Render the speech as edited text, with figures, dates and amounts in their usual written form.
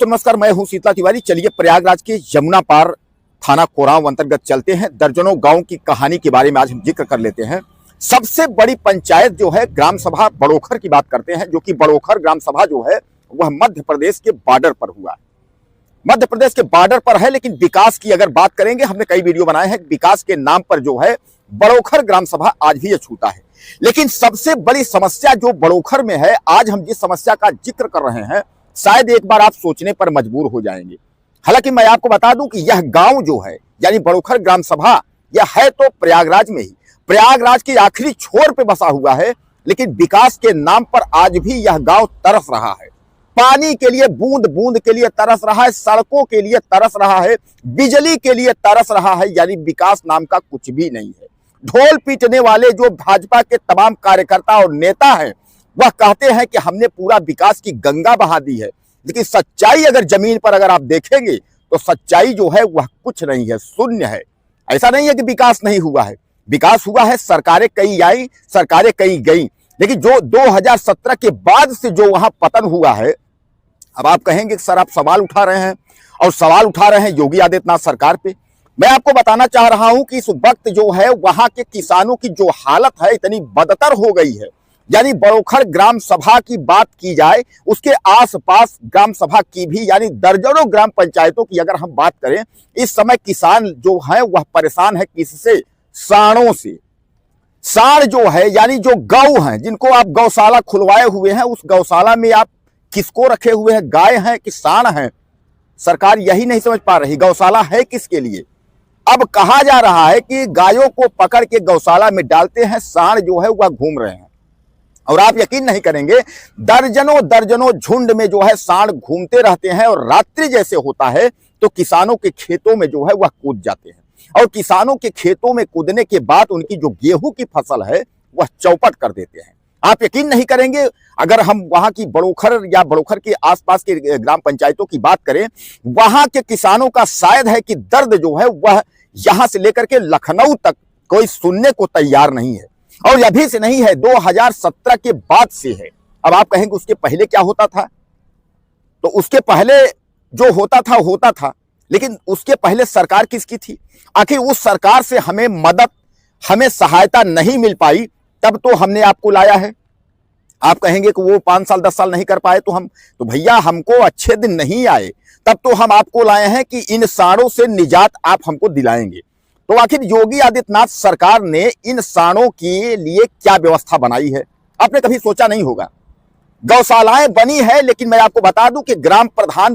दोस्तों नमस्कार, मैं हूं शीतला तिवारी। चलिए प्रयागराज के यमुना पार थाना कोरांव अंतर्गत चलते हैं। दर्जनों गांव की कहानी के बारे में आज हम जिक्र कर लेते हैं। सबसे बड़ी पंचायत जो है ग्राम सभा बड़ोखर की बात करते हैं, जो कि बड़ोखर ग्राम सभा जो है वह मध्य प्रदेश के बॉर्डर पर हुआ। मध्य प्रदेश के बॉर्डर पर है, लेकिन विकास की अगर बात करेंगे, हमने कई वीडियो बनाए हैं, विकास के नाम पर जो है बड़ोखर ग्राम सभा आज भी अछूता है। लेकिन सबसे बड़ी समस्या जो बड़ोखर में है, आज हम जिस समस्या का जिक्र कर रहे हैं, शायद एक बार आप सोचने पर मजबूर हो जाएंगे। हालांकि मैं आपको बता दूं कि यह गांव जो है यानी बड़ोखर ग्राम सभा, यह है तो प्रयागराज में ही, प्रयागराज के आखिरी छोर पे बसा हुआ है, लेकिन विकास के नाम पर आज भी यह गांव तरस रहा है। पानी के लिए, बूंद बूंद के लिए तरस रहा है, सड़कों के लिए तरस रहा है, बिजली के लिए तरस रहा है, यानी विकास नाम का कुछ भी नहीं है। ढोल पीटने वाले जो भाजपा के तमाम कार्यकर्ता और नेता हैं, वह कहते हैं कि हमने पूरा विकास की गंगा बहा दी है, लेकिन सच्चाई अगर जमीन पर अगर आप देखेंगे तो सच्चाई जो है वह कुछ नहीं है, शून्य है। ऐसा नहीं है कि विकास नहीं हुआ है, विकास हुआ है, सरकारें कई आई, सरकारें कई गई, लेकिन जो 2017 के बाद से जो वहां पतन हुआ है, अब आप कहेंगे सर आप सवाल उठा रहे हैं, और सवाल उठा रहे हैं योगी आदित्यनाथ सरकार पे। मैं आपको बताना चाह रहा हूं कि इस वक्त जो है वहां के किसानों की जो हालत है इतनी बदतर हो गई है। यानी बड़ोखर ग्राम सभा की बात की जाए, उसके आसपास ग्राम सभा की भी, यानी दर्जनों ग्राम पंचायतों की अगर हम बात करें, इस समय किसान जो है वह परेशान है किससे? सांडों से। सांड जो है यानी जो गौ हैं, जिनको आप गौशाला खुलवाए हुए हैं, उस गौशाला में आप किसको रखे हुए हैं? गाय हैं कि सांड हैं? सरकार यही नहीं समझ पा रही, गौशाला है किसके लिए। अब कहा जा रहा है कि गायों को पकड़ के गौशाला में डालते हैं, सांड जो है वह घूम रहे हैं, और आप यकीन नहीं करेंगे, दर्जनों दर्जनों झुंड में जो है सांड घूमते रहते हैं, और रात्रि जैसे होता है तो किसानों के खेतों में जो है वह कूद जाते हैं, और किसानों के खेतों में कूदने के बाद उनकी जो गेहूं की फसल है वह चौपट कर देते हैं। आप यकीन नहीं करेंगे, अगर हम वहां की बड़ोखर या बड़ोखर के आसपास के ग्राम पंचायतों की बात करें, वहां के किसानों का शायद है कि दर्द जो है वह यहां से लेकर के लखनऊ तक कोई सुनने को तैयार नहीं है, और अभी से नहीं है, 2017 के बाद से है। अब आप कहेंगे उसके पहले क्या होता था? तो उसके पहले जो होता था, लेकिन उसके पहले सरकार किसकी थी? आखिर उस सरकार से हमें मदद, हमें सहायता नहीं मिल पाई, तब तो हमने आपको लाया है। आप कहेंगे कि वो 5 साल 10 साल नहीं कर पाए, तो भैया हमको अच्छे दिन नहीं आए, तब तो हम आपको लाए हैं कि इन सांडों से निजात आप हमको दिलाएंगे। तो आखिर योगी आदित्यनाथ सरकार ने इन सांडों के लिए क्या व्यवस्था बनाई है? आपने कभी सोचा नहीं होगा। गौशालाएं बनी है, लेकिन मैं आपको बता दूं कि ग्राम प्रधान